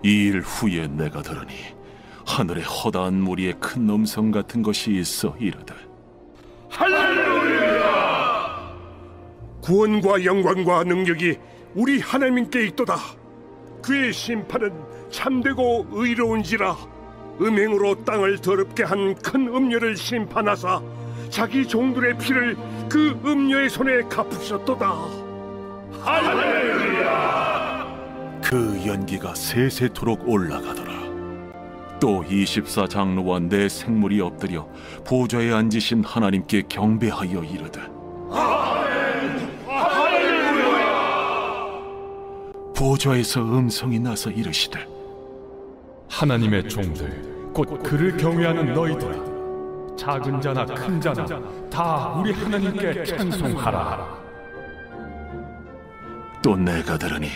이 일 후에 내가 들으니 하늘에 허다한 무리의 큰 음성 같은 것이 있어 이르되 할렐루야! 구원과 영광과 능력이 우리 하나님께 있도다. 그의 심판은 참되고 의로운지라. 음행으로 땅을 더럽게 한 큰 음녀를 심판하사 자기 종들의 피를 그 음녀의 손에 갚으셨도다. 할렐루야! 그 연기가 세세토록 올라가더라. 또 24장로와 네 생물이 엎드려 보좌에 앉으신 하나님께 경배하여 이르되 보좌에서 음성이 나서 이르시되 하나님의 종들 곧 그를 경외하는 너희들아, 작은 자나 큰 자나 다 우리 하나님께 찬송하라. 또 내가 들으니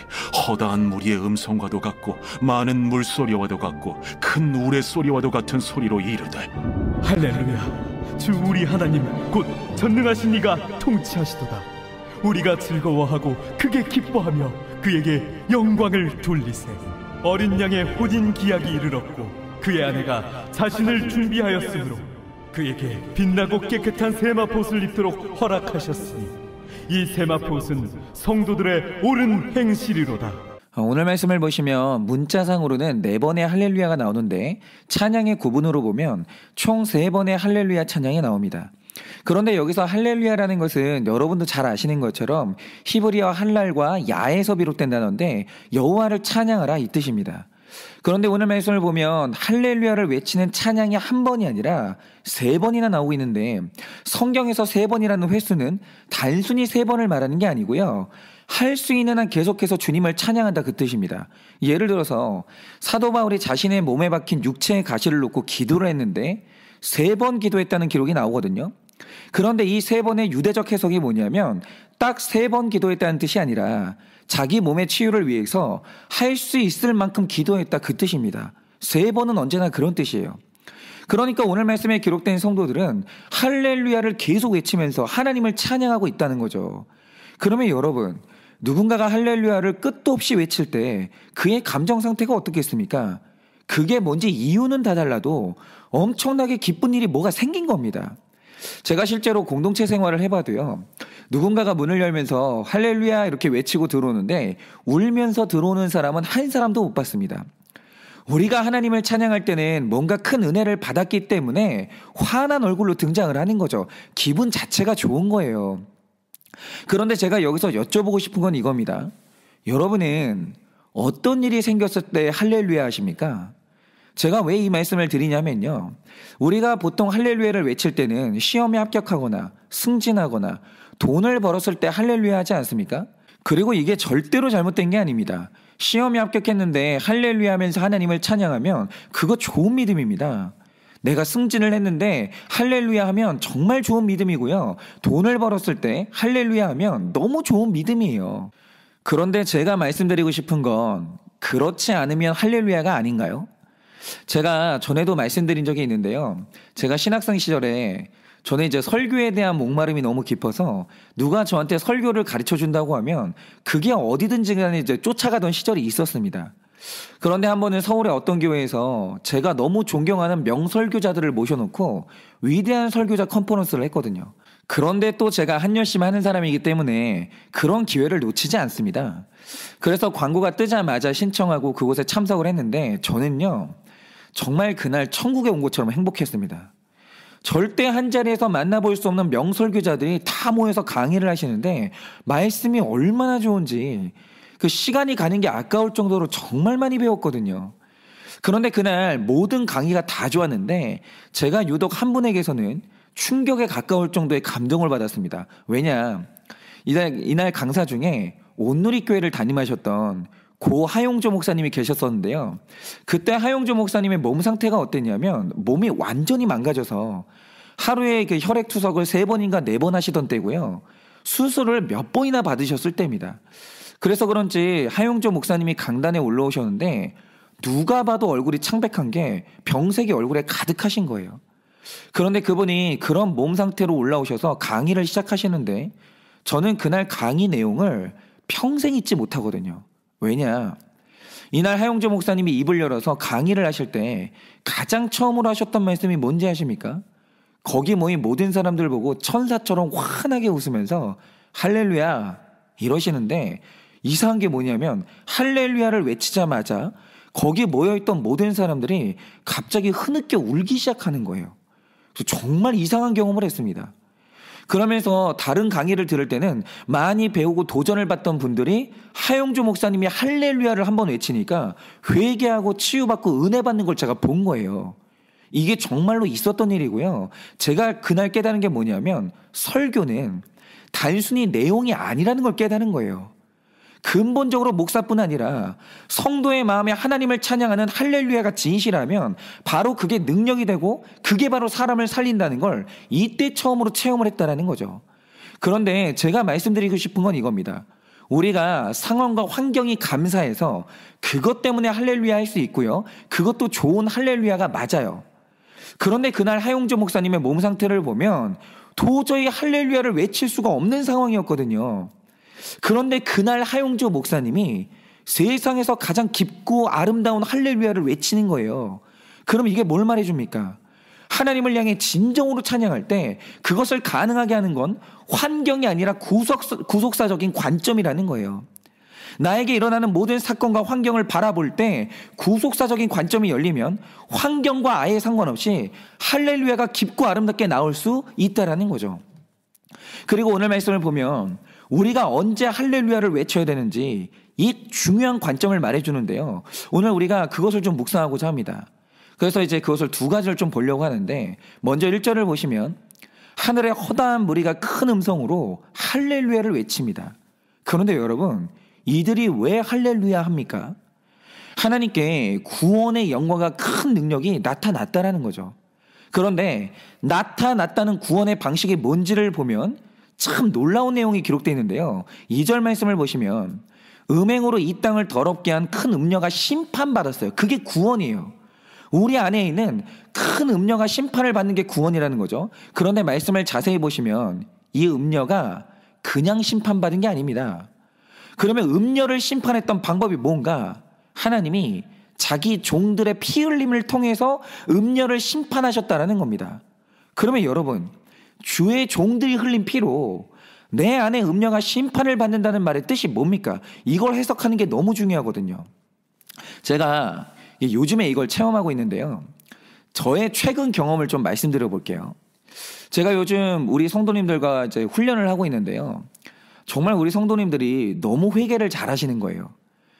허다한 무리의 음성과도 같고 많은 물소리와도 같고 큰 우레소리와도 같은 소리로 이르되 할렐루야! 주 우리 하나님 곧 전능하신 이가 통치하시도다. 우리가 즐거워하고 크게 기뻐하며 그에게 영광을 돌리세. 어린 양의 혼인 기약이 이르렀고 그의 아내가 자신을 준비하였으므로 그에게 빛나고 깨끗한 세마포옷을 입도록 허락하셨으니 이 세마포옷은 성도들의 옳은 행실이로다. 오늘 말씀을 보시면 문자상으로는 4번의 할렐루야가 나오는데 찬양의 구분으로 보면 총 3번의 할렐루야 찬양이 나옵니다. 그런데 여기서 할렐루야라는 것은 여러분도 잘 아시는 것처럼 히브리어 할랄과 야에서 비롯된 단어인데 여호와를 찬양하라 이 뜻입니다. 그런데 오늘 말씀을 보면 할렐루야를 외치는 찬양이 1번이 아니라 3번이나 나오고 있는데 성경에서 3번이라는 횟수는 단순히 3번을 말하는 게 아니고요. 할 수 있는 한 계속해서 주님을 찬양한다 그 뜻입니다. 예를 들어서 사도 바울이 자신의 몸에 박힌 육체의 가시를 놓고 기도를 했는데 3번 기도했다는 기록이 나오거든요. 그런데 이 3번의 유대적 해석이 뭐냐면 딱 3번 기도했다는 뜻이 아니라 자기 몸의 치유를 위해서 할 수 있을 만큼 기도했다 그 뜻입니다. 3번은 언제나 그런 뜻이에요. 그러니까 오늘 말씀에 기록된 성도들은 할렐루야를 계속 외치면서 하나님을 찬양하고 있다는 거죠. 그러면 여러분, 누군가가 할렐루야를 끝도 없이 외칠 때 그의 감정 상태가 어떻겠습니까? 그게 뭔지 이유는 다 달라도 엄청나게 기쁜 일이 뭐가 생긴 겁니다. 제가 실제로 공동체 생활을 해봐도요, 누군가가 문을 열면서 할렐루야 이렇게 외치고 들어오는데 울면서 들어오는 사람은 한 사람도 못 봤습니다. 우리가 하나님을 찬양할 때는 뭔가 큰 은혜를 받았기 때문에 환한 얼굴로 등장을 하는 거죠. 기분 자체가 좋은 거예요. 그런데 제가 여기서 여쭤보고 싶은 건 이겁니다. 여러분은 어떤 일이 생겼을 때 할렐루야 하십니까? 제가 왜 이 말씀을 드리냐면요, 우리가 보통 할렐루야를 외칠 때는 시험에 합격하거나 승진하거나 돈을 벌었을 때 할렐루야 하지 않습니까? 그리고 이게 절대로 잘못된 게 아닙니다. 시험에 합격했는데 할렐루야 하면서 하나님을 찬양하면 그거 좋은 믿음입니다. 내가 승진을 했는데 할렐루야 하면 정말 좋은 믿음이고요. 돈을 벌었을 때 할렐루야 하면 너무 좋은 믿음이에요. 그런데 제가 말씀드리고 싶은 건 그렇지 않으면 할렐루야가 아닌가요? 제가 전에도 말씀드린 적이 있는데요. 제가 신학생 시절에 저는 이제 설교에 대한 목마름이 너무 깊어서 누가 저한테 설교를 가르쳐 준다고 하면 그게 어디든지 간에 이제 쫓아가던 시절이 있었습니다. 그런데 한 번은 서울의 어떤 교회에서 제가 너무 존경하는 명설교자들을 모셔놓고 위대한 설교자 컨퍼런스를 했거든요. 그런데 또 제가 한 열심히 하는 사람이기 때문에 그런 기회를 놓치지 않습니다. 그래서 광고가 뜨자마자 신청하고 그곳에 참석을 했는데 저는요, 정말 그날 천국에 온 것처럼 행복했습니다. 절대 한 자리에서 만나볼 수 없는 명설교자들이 다 모여서 강의를 하시는데 말씀이 얼마나 좋은지 그 시간이 가는 게 아까울 정도로 정말 많이 배웠거든요. 그런데 그날 모든 강의가 다 좋았는데 제가 유독 한 분에게서는 충격에 가까울 정도의 감동을 받았습니다. 왜냐, 이날 강사 중에 온누리교회를 담임하셨던 고 하용조 목사님이 계셨었는데요. 그때 하용조 목사님의 몸 상태가 어땠냐면 몸이 완전히 망가져서 하루에 그 혈액투석을 3번인가 4번 하시던 때고요. 수술을 몇 번이나 받으셨을 때입니다. 그래서 그런지 하용조 목사님이 강단에 올라오셨는데 누가 봐도 얼굴이 창백한 게 병색이 얼굴에 가득하신 거예요. 그런데 그분이 그런 몸 상태로 올라오셔서 강의를 시작하시는데 저는 그날 강의 내용을 평생 잊지 못하거든요. 왜냐, 이날 하용조 목사님이 입을 열어서 강의를 하실 때 가장 처음으로 하셨던 말씀이 뭔지 아십니까? 거기 모인 모든 사람들 보고 천사처럼 환하게 웃으면서 할렐루야 이러시는데, 이상한 게 뭐냐면 할렐루야를 외치자마자 거기 모여있던 모든 사람들이 갑자기 흐느껴 울기 시작하는 거예요. 그래서 정말 이상한 경험을 했습니다. 그러면서 다른 강의를 들을 때는 많이 배우고 도전을 받던 분들이 하용조 목사님이 할렐루야를 한번 외치니까 회개하고 치유받고 은혜 받는 걸 제가 본 거예요. 이게 정말로 있었던 일이고요. 제가 그날 깨달은 게 뭐냐면 설교는 단순히 내용이 아니라는 걸 깨달은 거예요. 근본적으로 목사뿐 아니라 성도의 마음에 하나님을 찬양하는 할렐루야가 진실하면 바로 그게 능력이 되고 그게 바로 사람을 살린다는 걸 이때 처음으로 체험을 했다는 거죠. 그런데 제가 말씀드리고 싶은 건 이겁니다. 우리가 상황과 환경이 감사해서 그것 때문에 할렐루야 할 수 있고요. 그것도 좋은 할렐루야가 맞아요. 그런데 그날 하용조 목사님의 몸 상태를 보면 도저히 할렐루야를 외칠 수가 없는 상황이었거든요. 그런데 그날 하용조 목사님이 세상에서 가장 깊고 아름다운 할렐루야를 외치는 거예요. 그럼 이게 뭘 말해줍니까? 하나님을 향해 진정으로 찬양할 때 그것을 가능하게 하는 건 환경이 아니라 구속사적인 관점이라는 거예요. 나에게 일어나는 모든 사건과 환경을 바라볼 때 구속사적인 관점이 열리면 환경과 아예 상관없이 할렐루야가 깊고 아름답게 나올 수 있다는 거죠. 그리고 오늘 말씀을 보면 우리가 언제 할렐루야를 외쳐야 되는지 이 중요한 관점을 말해주는데요. 오늘 우리가 그것을 좀 묵상하고자 합니다. 그래서 이제 그것을 두 가지를 좀 보려고 하는데, 먼저 1절을 보시면 하늘의 허다한 무리가 큰 음성으로 할렐루야를 외칩니다. 그런데 여러분, 이들이 왜 할렐루야 합니까? 하나님께 구원의 영광과 큰 능력이 나타났다라는 거죠. 그런데 나타났다는 구원의 방식이 뭔지를 보면 참 놀라운 내용이 기록되어 있는데요. 2절 말씀을 보시면 음행으로 이 땅을 더럽게 한 큰 음녀가 심판받았어요. 그게 구원이에요. 우리 안에 있는 큰 음녀가 심판을 받는 게 구원이라는 거죠. 그런데 말씀을 자세히 보시면 이 음녀가 그냥 심판받은 게 아닙니다. 그러면 음녀를 심판했던 방법이 뭔가? 하나님이 자기 종들의 피 흘림을 통해서 음녀를 심판하셨다라는 겁니다. 그러면 여러분, 주의 종들이 흘린 피로 내 안에 음녀가 심판을 받는다는 말의 뜻이 뭡니까? 이걸 해석하는 게 너무 중요하거든요. 제가 요즘에 이걸 체험하고 있는데요. 저의 최근 경험을 좀 말씀드려 볼게요. 제가 요즘 우리 성도님들과 이제 훈련을 하고 있는데요. 정말 우리 성도님들이 너무 회개를 잘 하시는 거예요.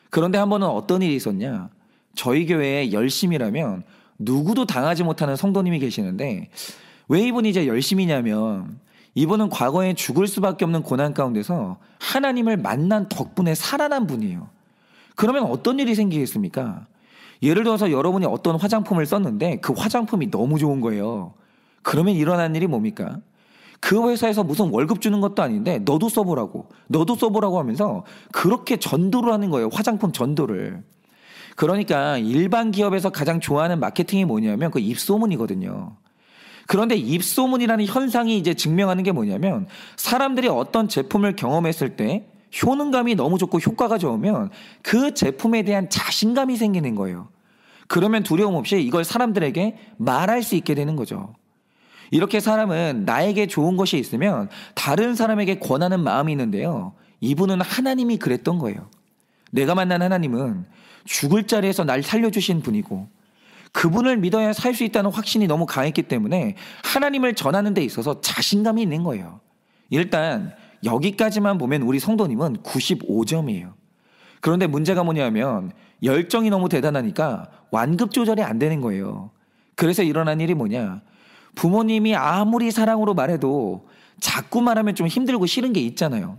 그런데 한 번은 어떤 일이 있었냐? 저희 교회에 열심이라면 누구도 당하지 못하는 성도님이 계시는데, 왜 이분이 이제 열심이냐면 이분은 과거에 죽을 수밖에 없는 고난 가운데서 하나님을 만난 덕분에 살아난 분이에요. 그러면 어떤 일이 생기겠습니까? 예를 들어서 여러분이 어떤 화장품을 썼는데 그 화장품이 너무 좋은 거예요. 그러면 일어난 일이 뭡니까? 그 회사에서 무슨 월급 주는 것도 아닌데 너도 써보라고 하면서 그렇게 전도를 하는 거예요. 화장품 전도를. 그러니까 일반 기업에서 가장 좋아하는 마케팅이 뭐냐면 그 입소문이거든요. 그런데 입소문이라는 현상이 이제 증명하는 게 뭐냐면, 사람들이 어떤 제품을 경험했을 때 효능감이 너무 좋고 효과가 좋으면 그 제품에 대한 자신감이 생기는 거예요. 그러면 두려움 없이 이걸 사람들에게 말할 수 있게 되는 거죠. 이렇게 사람은 나에게 좋은 것이 있으면 다른 사람에게 권하는 마음이 있는데요. 이분은 하나님이 그랬던 거예요. 내가 만난 하나님은 죽을 자리에서 날 살려주신 분이고 그분을 믿어야 살 수 있다는 확신이 너무 강했기 때문에 하나님을 전하는 데 있어서 자신감이 있는 거예요. 일단 여기까지만 보면 우리 성도님은 95점이에요. 그런데 문제가 뭐냐면 열정이 너무 대단하니까 완급 조절이 안 되는 거예요. 그래서 일어난 일이 뭐냐? 부모님이 아무리 사랑으로 말해도 자꾸 말하면 좀 힘들고 싫은 게 있잖아요.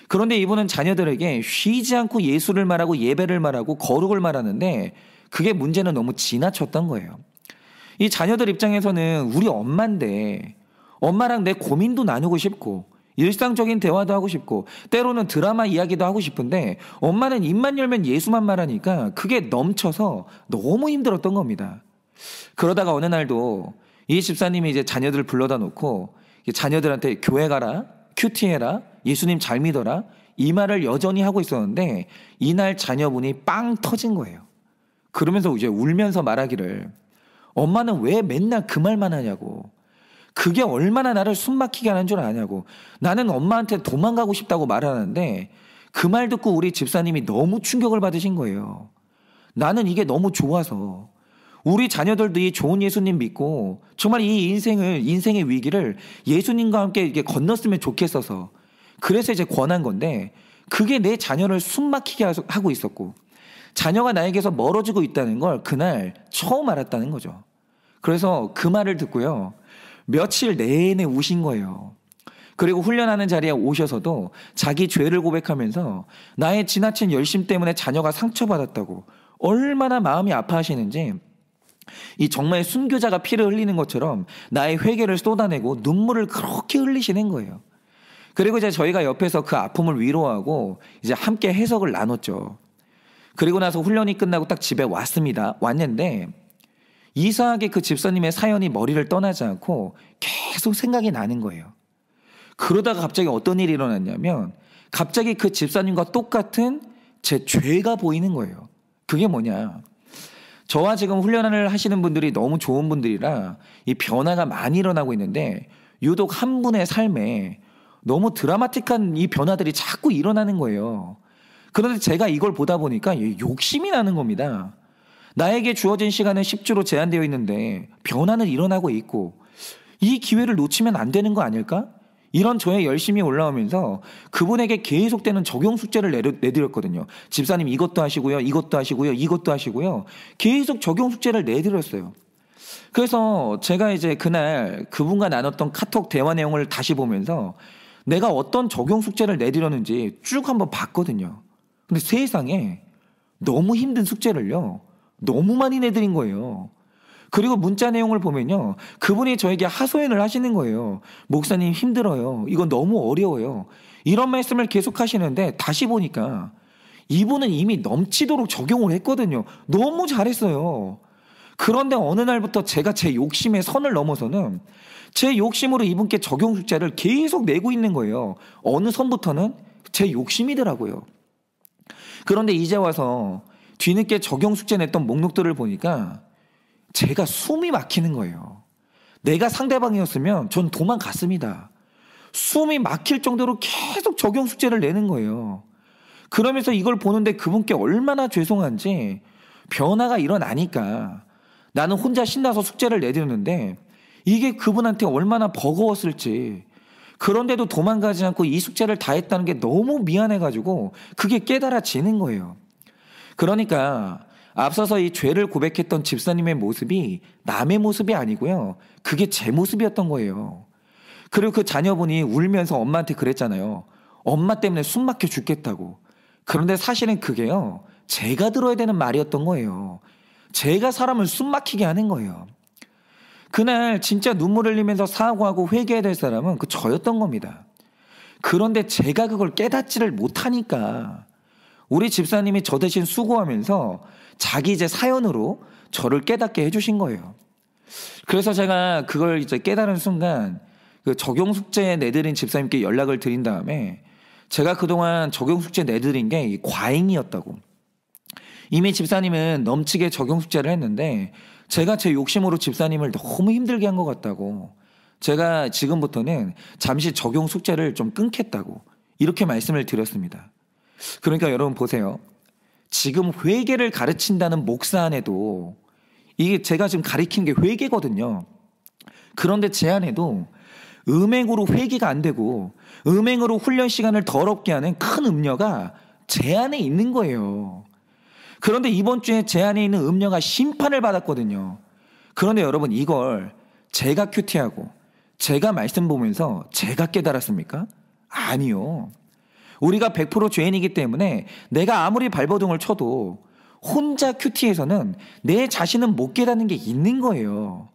그런데 이분은 자녀들에게 쉬지 않고 예수를 말하고 예배를 말하고 거룩을 말하는데 그게 문제는 너무 지나쳤던 거예요. 이 자녀들 입장에서는 우리 엄마인데 엄마랑 내 고민도 나누고 싶고 일상적인 대화도 하고 싶고 때로는 드라마 이야기도 하고 싶은데 엄마는 입만 열면 예수만 말하니까 그게 넘쳐서 너무 힘들었던 겁니다. 그러다가 어느 날도 이 집사님이 이제 자녀들을 불러다 놓고 자녀들한테 교회 가라, 큐티 해라, 예수님 잘 믿어라, 이 말을 여전히 하고 있었는데 이날 자녀분이 빵 터진 거예요. 그러면서 이제 울면서 말하기를, 엄마는 왜 맨날 그 말만 하냐고, 그게 얼마나 나를 숨막히게 하는 줄 아냐고, 나는 엄마한테 도망가고 싶다고 말하는데 그 말 듣고 우리 집사님이 너무 충격을 받으신 거예요. 나는 이게 너무 좋아서, 우리 자녀들도 이 좋은 예수님 믿고 정말 이 인생의 위기를 예수님과 함께 이게 건넜으면 좋겠어서 그래서 이제 권한 건데, 그게 내 자녀를 숨막히게 하고 있었고 자녀가 나에게서 멀어지고 있다는 걸 그날 처음 알았다는 거죠. 그래서 그 말을 듣고요, 며칠 내내 우신 거예요. 그리고 훈련하는 자리에 오셔서도 자기 죄를 고백하면서 나의 지나친 열심 때문에 자녀가 상처받았다고 얼마나 마음이 아파하시는지, 이 정말 순교자가 피를 흘리는 것처럼 나의 회개를 쏟아내고 눈물을 그렇게 흘리시는 거예요. 그리고 이제 저희가 옆에서 그 아픔을 위로하고 이제 함께 해석을 나눴죠. 그리고 나서 훈련이 끝나고 딱 집에 왔는데 이상하게 그 집사님의 사연이 머리를 떠나지 않고 계속 생각이 나는 거예요. 그러다가 갑자기 어떤 일이 일어났냐면, 갑자기 그 집사님과 똑같은 제 죄가 보이는 거예요. 그게 뭐냐, 저와 지금 훈련을 하시는 분들이 너무 좋은 분들이라 이 변화가 많이 일어나고 있는데, 유독 한 분의 삶에 너무 드라마틱한 이 변화들이 자꾸 일어나는 거예요. 그런데 제가 이걸 보다 보니까 욕심이 나는 겁니다. 나에게 주어진 시간은 10주로 제한되어 있는데 변화는 일어나고 있고 이 기회를 놓치면 안 되는 거 아닐까? 이런 저의 열심이 올라오면서 그분에게 계속되는 적용 숙제를 내드렸거든요. 집사님 이것도 하시고요, 이것도 하시고요, 이것도 하시고요. 계속 적용 숙제를 내드렸어요. 그래서 제가 이제 그날 그분과 나눴던 카톡 대화 내용을 다시 보면서 내가 어떤 적용 숙제를 내드렸는지 쭉 한번 봤거든요. 근데 세상에 너무 힘든 숙제를요, 너무 많이 내드린 거예요. 그리고 문자 내용을 보면요, 그분이 저에게 하소연을 하시는 거예요. 목사님 힘들어요, 이건 너무 어려워요, 이런 말씀을 계속 하시는데 다시 보니까 이분은 이미 넘치도록 적용을 했거든요. 너무 잘했어요. 그런데 어느 날부터 제가 제 욕심의 선을 넘어서는 제 욕심으로 이분께 적용 숙제를 계속 내고 있는 거예요. 어느 선부터는 제 욕심이더라고요. 그런데 이제 와서 뒤늦게 적용 숙제 냈던 목록들을 보니까 제가 숨이 막히는 거예요. 내가 상대방이었으면 전 도망갔습니다. 숨이 막힐 정도로 계속 적용 숙제를 내는 거예요. 그러면서 이걸 보는데 그분께 얼마나 죄송한지, 변화가 일어나니까 나는 혼자 신나서 숙제를 내드렸는데 이게 그분한테 얼마나 버거웠을지, 그런데도 도망가지 않고 이 숙제를 다 했다는 게 너무 미안해가지고 그게 깨달아지는 거예요. 그러니까 앞서서 이 죄를 고백했던 집사님의 모습이 남의 모습이 아니고요, 그게 제 모습이었던 거예요. 그리고 그 자녀분이 울면서 엄마한테 그랬잖아요. 엄마 때문에 숨 막혀 죽겠다고. 그런데 사실은 그게요, 제가 들어야 되는 말이었던 거예요. 제가 사람을 숨 막히게 하는 거예요. 그날 진짜 눈물 흘리면서 사과하고 회개해야 될 사람은 그 저였던 겁니다. 그런데 제가 그걸 깨닫지를 못하니까 우리 집사님이 저 대신 수고하면서 자기 이제 사연으로 저를 깨닫게 해주신 거예요. 그래서 제가 그걸 이제 깨달은 순간 그 적용 숙제 내드린 집사님께 연락을 드린 다음에, 제가 그동안 적용 숙제 내드린 게 과잉이었다고. 이미 집사님은 넘치게 적용 숙제를 했는데 제가 제 욕심으로 집사님을 너무 힘들게 한 것 같다고, 제가 지금부터는 잠시 적용 숙제를 좀 끊겠다고 이렇게 말씀을 드렸습니다. 그러니까 여러분 보세요. 지금 회개를 가르친다는 목사 안에도, 이게 제가 지금 가르치는 게 회개거든요. 그런데 제 안에도 음행으로 회개가 안 되고 음행으로 훈련 시간을 더럽게 하는 큰 음녀가 제 안에 있는 거예요. 그런데 이번 주에 제 안에 있는 음녀가 심판을 받았거든요. 그런데 여러분, 이걸 제가 큐티하고 제가 말씀 보면서 제가 깨달았습니까? 아니요. 우리가 100% 죄인이기 때문에 내가 아무리 발버둥을 쳐도 혼자 큐티에서는 내 자신은 못 깨닫는 게 있는 거예요.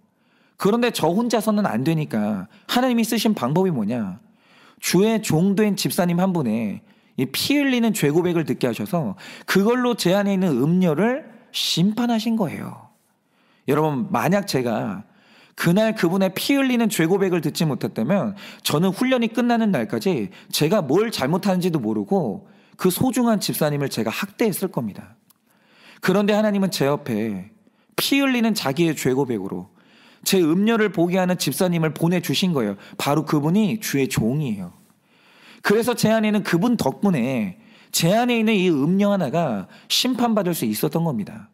그런데 저 혼자서는 안 되니까 하나님이 쓰신 방법이 뭐냐, 주의 종된 집사님 한 분의 이 피 흘리는 죄 고백을 듣게 하셔서 그걸로 제 안에 있는 음녀를 심판하신 거예요. 여러분, 만약 제가 그날 그분의 피 흘리는 죄 고백을 듣지 못했다면 저는 훈련이 끝나는 날까지 제가 뭘 잘못하는지도 모르고 그 소중한 집사님을 제가 학대했을 겁니다. 그런데 하나님은 제 옆에 피 흘리는 자기의 죄 고백으로 제 음녀를 보게 하는 집사님을 보내주신 거예요. 바로 그분이 주의 종이에요. 그래서 제 안에는 그분 덕분에 제 안에 있는 이 음녀 하나가 심판받을 수 있었던 겁니다.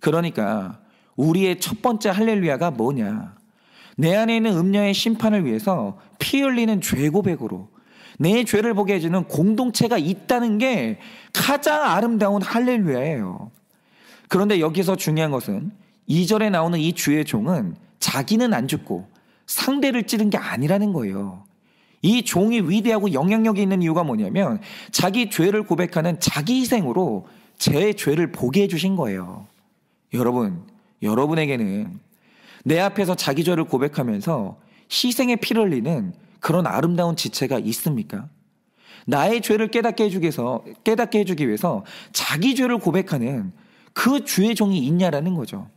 그러니까 우리의 첫 번째 할렐루야가 뭐냐? 내 안에 있는 음녀의 심판을 위해서 피 흘리는 죄 고백으로 내 죄를 보게 해주는 공동체가 있다는 게 가장 아름다운 할렐루야예요. 그런데 여기서 중요한 것은 2절에 나오는 이 주의 종은 자기는 안 죽고 상대를 찌른 게 아니라는 거예요. 이 종이 위대하고 영향력이 있는 이유가 뭐냐면 자기 죄를 고백하는 자기 희생으로 제 죄를 보게 해주신 거예요. 여러분에게는 내 앞에서 자기 죄를 고백하면서 희생의 피를 흘리는 그런 아름다운 지체가 있습니까? 나의 죄를 깨닫게 해주기 위해서 자기 죄를 고백하는 그 주의 종이 있냐라는 거죠.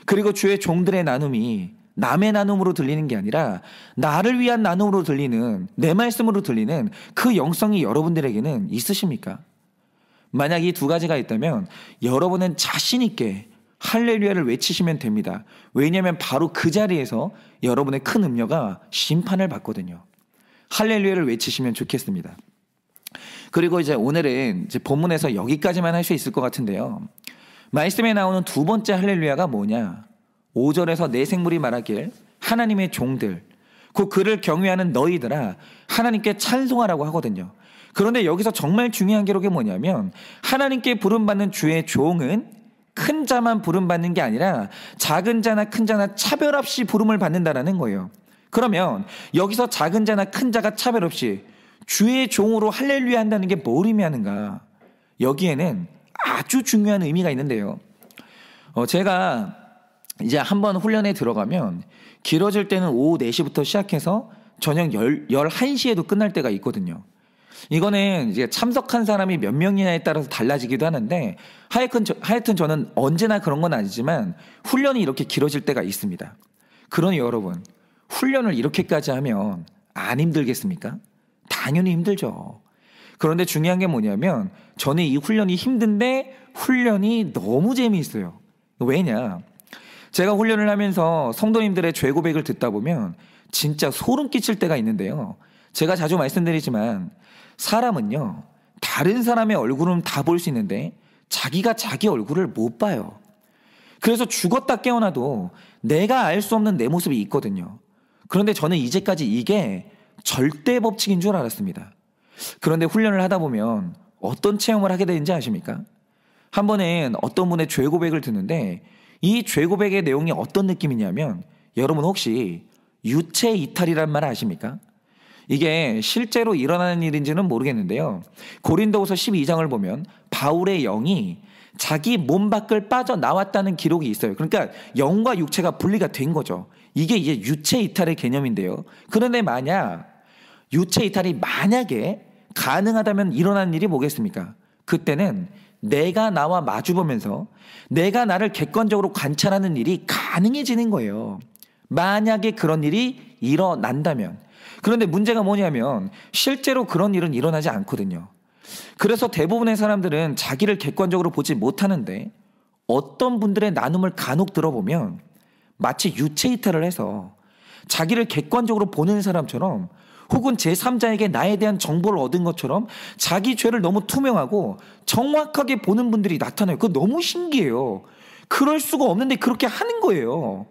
그리고 주의 종들의 나눔이 남의 나눔으로 들리는 게 아니라 나를 위한 나눔으로 들리는, 내 말씀으로 들리는 그 영성이 여러분들에게는 있으십니까? 만약 이 두 가지가 있다면 여러분은 자신 있게 할렐루야를 외치시면 됩니다. 왜냐하면 바로 그 자리에서 여러분의 큰 음료가 심판을 받거든요. 할렐루야를 외치시면 좋겠습니다. 그리고 이제 오늘은 본문에서 여기까지만 할 수 있을 것 같은데요. 말씀에 나오는 두 번째 할렐루야가 뭐냐? 5절에서 내 생물이 말하길 하나님의 종들, 곧 그를 경외하는 너희들아 하나님께 찬송하라고 하거든요. 그런데 여기서 정말 중요한 기록이 뭐냐면 하나님께 부름받는 주의 종은 큰 자만 부름받는 게 아니라 작은 자나 큰 자나 차별 없이 부름을 받는다라는 거예요. 그러면 여기서 작은 자나 큰 자가 차별 없이 주의 종으로 할렐루야 한다는 게 뭘 의미하는가? 여기에는 아주 중요한 의미가 있는데요. 제가 이제 한번 훈련에 들어가면 길어질 때는 오후 4시부터 시작해서 저녁 11시에도 끝날 때가 있거든요. 이거는 이제 참석한 사람이 몇 명이냐에 따라서 달라지기도 하는데 하여튼 저는 언제나 그런 건 아니지만 훈련이 이렇게 길어질 때가 있습니다. 그러니 여러분, 훈련을 이렇게까지 하면 안 힘들겠습니까? 당연히 힘들죠. 그런데 중요한 게 뭐냐면 저는 이 훈련이 힘든데 훈련이 너무 재미있어요. 왜냐? 제가 훈련을 하면서 성도님들의 죄 고백을 듣다 보면 진짜 소름 끼칠 때가 있는데요. 제가 자주 말씀드리지만 사람은요, 다른 사람의 얼굴은 다 볼 수 있는데 자기가 자기 얼굴을 못 봐요. 그래서 죽었다 깨어나도 내가 알 수 없는 내 모습이 있거든요. 그런데 저는 이제까지 이게 절대 법칙인 줄 알았습니다. 그런데 훈련을 하다 보면 어떤 체험을 하게 되는지 아십니까? 한 번은 어떤 분의 죄 고백을 듣는데 이 죄 고백의 내용이 어떤 느낌이냐면 여러분 혹시 유체 이탈이란 말 아십니까? 이게 실제로 일어나는 일인지는 모르겠는데요. 고린도후서 12장을 보면 바울의 영이 자기 몸 밖을 빠져나왔다는 기록이 있어요. 그러니까 영과 육체가 분리가 된 거죠. 이게 이제 유체 이탈의 개념인데요. 그런데 만약 유체 이탈이 만약에 가능하다면 일어나는 일이 뭐겠습니까? 그때는 내가 나와 마주보면서 내가 나를 객관적으로 관찰하는 일이 가능해지는 거예요. 만약에 그런 일이 일어난다면. 그런데 문제가 뭐냐면 실제로 그런 일은 일어나지 않거든요. 그래서 대부분의 사람들은 자기를 객관적으로 보지 못하는데 어떤 분들의 나눔을 간혹 들어보면 마치 유체 이탈을 해서 자기를 객관적으로 보는 사람처럼 혹은 제3자에게 나에 대한 정보를 얻은 것처럼 자기 죄를 너무 투명하고 정확하게 보는 분들이 나타나요. 그거 너무 신기해요. 그럴 수가 없는데 그렇게 하는 거예요.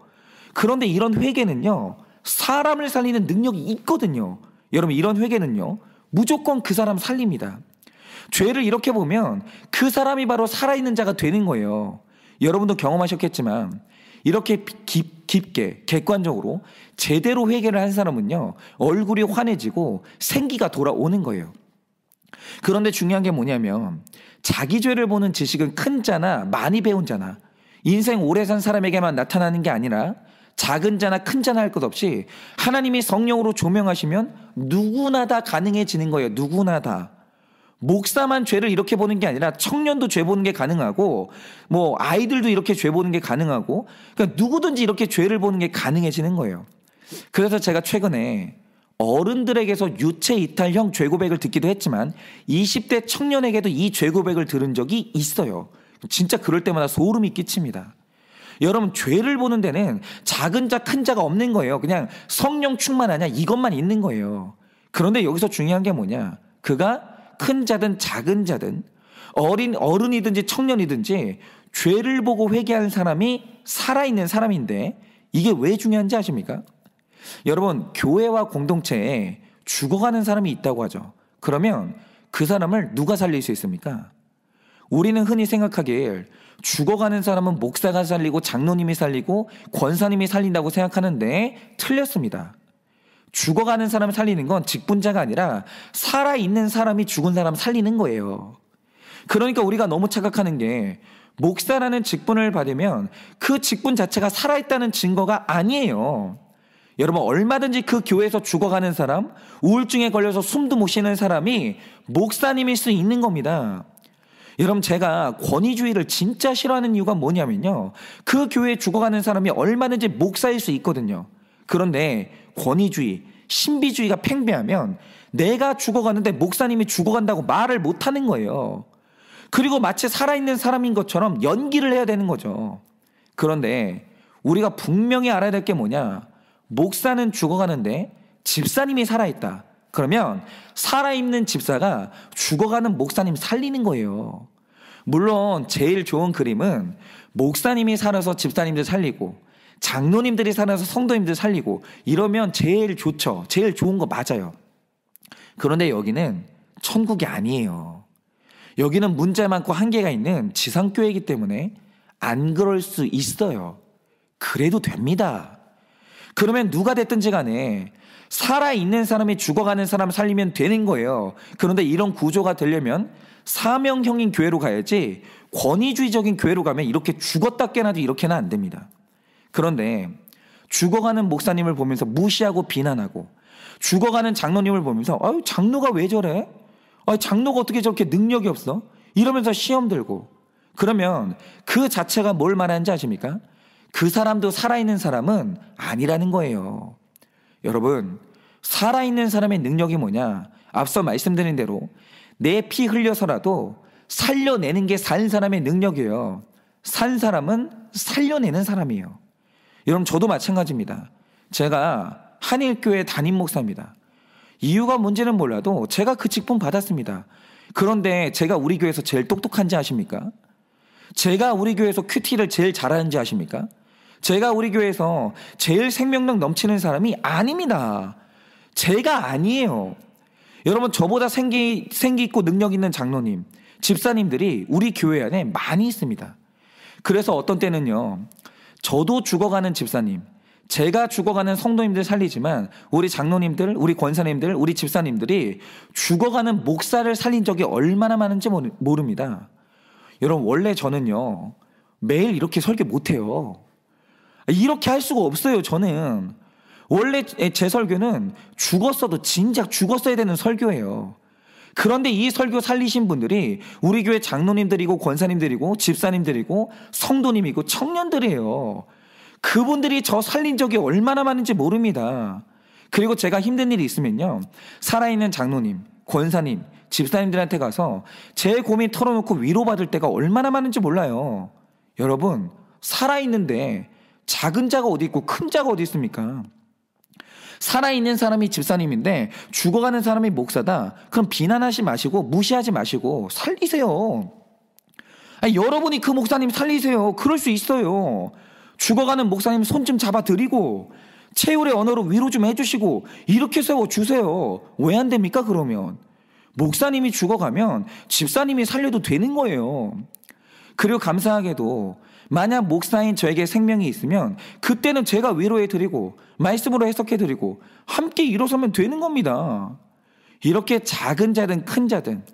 그런데 이런 회개는요, 사람을 살리는 능력이 있거든요. 여러분, 이런 회개는요, 무조건 그 사람 살립니다. 죄를 이렇게 보면 그 사람이 바로 살아있는 자가 되는 거예요. 여러분도 경험하셨겠지만 이렇게 깊게 객관적으로 제대로 회개를 한 사람은요, 얼굴이 환해지고 생기가 돌아오는 거예요. 그런데 중요한 게 뭐냐면 자기 죄를 보는 지식은 큰 자나 많이 배운 자나 인생 오래 산 사람에게만 나타나는 게 아니라 작은 자나 큰 자나 할 것 없이 하나님이 성령으로 조명하시면 누구나 다 가능해지는 거예요. 누구나 다. 목사만 죄를 이렇게 보는 게 아니라 청년도 죄 보는 게 가능하고 뭐 아이들도 이렇게 죄 보는 게 가능하고 그러니까 누구든지 이렇게 죄를 보는 게 가능해지는 거예요. 그래서 제가 최근에 어른들에게서 유체 이탈형 죄 고백을 듣기도 했지만 20대 청년에게도 이 죄 고백을 들은 적이 있어요. 진짜 그럴 때마다 소름이 끼칩니다. 여러분, 죄를 보는 데는 작은 자 큰 자가 없는 거예요. 그냥 성령 충만하냐 이것만 있는 거예요. 그런데 여기서 중요한 게 뭐냐, 그가 큰 자든 작은 자든 어른이든지 청년이든지 죄를 보고 회개하는 사람이 살아있는 사람인데 이게 왜 중요한지 아십니까? 여러분, 교회와 공동체에 죽어가는 사람이 있다고 하죠. 그러면 그 사람을 누가 살릴 수 있습니까? 우리는 흔히 생각하길 죽어가는 사람은 목사가 살리고 장로님이 살리고 권사님이 살린다고 생각하는데 틀렸습니다. 죽어가는 사람을 살리는 건 직분자가 아니라 살아있는 사람이 죽은 사람 살리는 거예요. 그러니까 우리가 너무 착각하는 게 목사라는 직분을 받으면 그 직분 자체가 살아있다는 증거가 아니에요. 여러분, 얼마든지 그 교회에서 죽어가는 사람, 우울증에 걸려서 숨도 못 쉬는 사람이 목사님일 수 있는 겁니다. 여러분, 제가 권위주의를 진짜 싫어하는 이유가 뭐냐면요, 그 교회에 죽어가는 사람이 얼마든지 목사일 수 있거든요. 그런데 권위주의, 신비주의가 팽배하면 내가 죽어가는데 목사님이 죽어간다고 말을 못하는 거예요. 그리고 마치 살아있는 사람인 것처럼 연기를 해야 되는 거죠. 그런데 우리가 분명히 알아야 될 게 뭐냐, 목사는 죽어가는데 집사님이 살아있다. 그러면 살아있는 집사가 죽어가는 목사님 살리는 거예요. 물론 제일 좋은 그림은 목사님이 살아서 집사님들 살리고 장로님들이 살아서 성도님들 살리고 이러면 제일 좋죠. 제일 좋은 거 맞아요. 그런데 여기는 천국이 아니에요. 여기는 문제 많고 한계가 있는 지상교회이기 때문에 안 그럴 수 있어요. 그래도 됩니다. 그러면 누가 됐든지 간에 살아있는 사람이 죽어가는 사람 살리면 되는 거예요. 그런데 이런 구조가 되려면 사명형인 교회로 가야지 권위주의적인 교회로 가면 이렇게 죽었다 깨나도 이렇게는 안 됩니다. 그런데 죽어가는 목사님을 보면서 무시하고 비난하고 죽어가는 장로님을 보면서 아유, 장로가 왜 저래? 아유, 장로가 어떻게 저렇게 능력이 없어? 이러면서 시험 들고 그러면 그 자체가 뭘 말하는지 아십니까? 그 사람도 살아있는 사람은 아니라는 거예요. 여러분, 살아있는 사람의 능력이 뭐냐? 앞서 말씀드린 대로 내 피 흘려서라도 살려내는 게 산 사람의 능력이에요. 산 사람은 살려내는 사람이에요. 여러분, 저도 마찬가지입니다. 제가 한일교회 담임 목사입니다. 이유가 뭔지는 몰라도 제가 그 직분 받았습니다. 그런데 제가 우리 교회에서 제일 똑똑한지 아십니까? 제가 우리 교회에서 큐티를 제일 잘하는지 아십니까? 제가 우리 교회에서 제일 생명력 넘치는 사람이 아닙니다. 제가 아니에요. 여러분, 저보다 생기 있고 능력 있는 장로님, 집사님들이 우리 교회 안에 많이 있습니다. 그래서 어떤 때는요, 저도 죽어가는 집사님, 제가 죽어가는 성도님들 살리지만 우리 장로님들, 우리 권사님들, 우리 집사님들이 죽어가는 목사를 살린 적이 얼마나 많은지 모릅니다. 여러분, 원래 저는요, 매일 이렇게 설교 못해요. 이렇게 할 수가 없어요. 저는 원래 제 설교는 죽었어도 진작 죽었어야 되는 설교예요. 그런데 이 설교 살리신 분들이 우리 교회 장로님들이고 권사님들이고 집사님들이고 성도님이고 청년들이에요. 그분들이 저 살린 적이 얼마나 많은지 모릅니다. 그리고 제가 힘든 일이 있으면요, 살아있는 장로님, 권사님, 집사님들한테 가서 제 고민 털어놓고 위로받을 때가 얼마나 많은지 몰라요. 여러분, 살아있는데 작은 자가 어디 있고 큰 자가 어디 있습니까? 살아있는 사람이 집사님인데 죽어가는 사람이 목사다. 그럼 비난하지 마시고 무시하지 마시고 살리세요. 아니, 여러분이 그 목사님 살리세요. 그럴 수 있어요. 죽어가는 목사님 손 좀 잡아드리고 최후의 언어로 위로 좀 해주시고 이렇게 세워주세요. 왜 안 됩니까? 그러면 목사님이 죽어가면 집사님이 살려도 되는 거예요. 그리고 감사하게도 만약 목사인 저에게 생명이 있으면 그때는 제가 위로해드리고 말씀으로 해석해드리고 함께 일어서면 되는 겁니다. 이렇게 작은 자든 큰 자든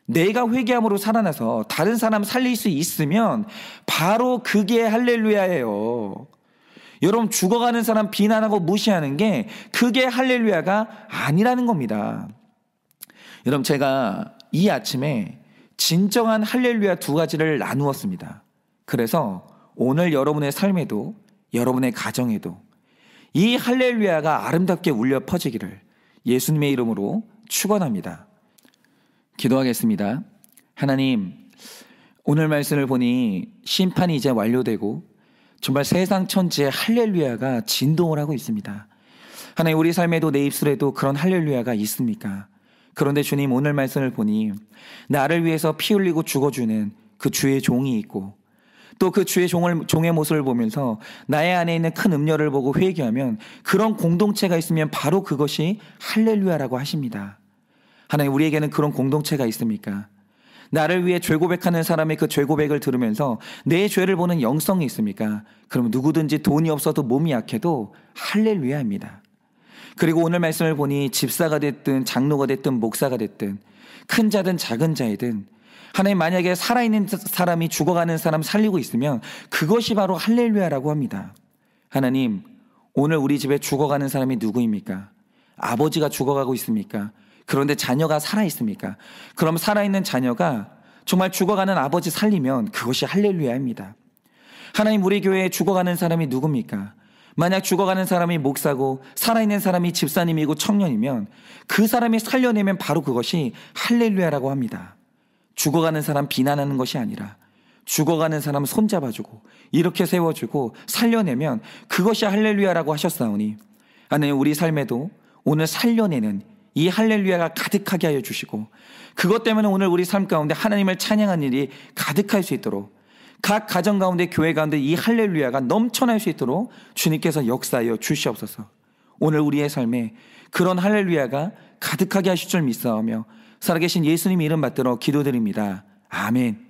내가 회개함으로 살아나서 다른 사람 살릴 수 있으면 바로 그게 할렐루야예요. 여러분, 죽어가는 사람 비난하고 무시하는 게 그게 할렐루야가 아니라는 겁니다. 여러분, 제가 이 아침에 진정한 할렐루야 두 가지를 나누었습니다. 그래서 오늘 여러분의 삶에도 여러분의 가정에도 이 할렐루야가 아름답게 울려 퍼지기를 예수님의 이름으로 축원합니다. 기도하겠습니다. 하나님, 오늘 말씀을 보니 심판이 이제 완료되고 정말 세상 천지에 할렐루야가 진동을 하고 있습니다. 하나님, 우리 삶에도 내 입술에도 그런 할렐루야가 있습니까? 그런데 주님, 오늘 말씀을 보니 나를 위해서 피 흘리고 죽어주는 그 주의 종이 있고 또 그 주의 종의 모습을 보면서 나의 안에 있는 큰 음료를 보고 회개하면 그런 공동체가 있으면 바로 그것이 할렐루야라고 하십니다. 하나님, 우리에게는 그런 공동체가 있습니까? 나를 위해 죄 고백하는 사람의 그 죄 고백을 들으면서 내 죄를 보는 영성이 있습니까? 그럼 누구든지 돈이 없어도 몸이 약해도 할렐루야입니다. 그리고 오늘 말씀을 보니 집사가 됐든 장로가 됐든 목사가 됐든 큰 자든 작은 자이든 하나님, 만약에 살아있는 사람이 죽어가는 사람 살리고 있으면 그것이 바로 할렐루야라고 합니다. 하나님, 오늘 우리 집에 죽어가는 사람이 누구입니까? 아버지가 죽어가고 있습니까? 그런데 자녀가 살아있습니까? 그럼 살아있는 자녀가 정말 죽어가는 아버지 살리면 그것이 할렐루야입니다. 하나님, 우리 교회에 죽어가는 사람이 누굽니까? 만약 죽어가는 사람이 목사고 살아있는 사람이 집사님이고 청년이면 그 사람이 살려내면 바로 그것이 할렐루야라고 합니다. 죽어가는 사람 비난하는 것이 아니라 죽어가는 사람 손잡아주고 이렇게 세워주고 살려내면 그것이 할렐루야라고 하셨사오니 하나님, 우리 삶에도 오늘 살려내는 이 할렐루야가 가득하게 하여 주시고 그것 때문에 오늘 우리 삶 가운데 하나님을 찬양하는 일이 가득할 수 있도록 각 가정 가운데 교회 가운데 이 할렐루야가 넘쳐날 수 있도록 주님께서 역사하여 주시옵소서. 오늘 우리의 삶에 그런 할렐루야가 가득하게 하실 줄 믿사오며 살아계신 예수님 이름 받들어 기도드립니다. 아멘.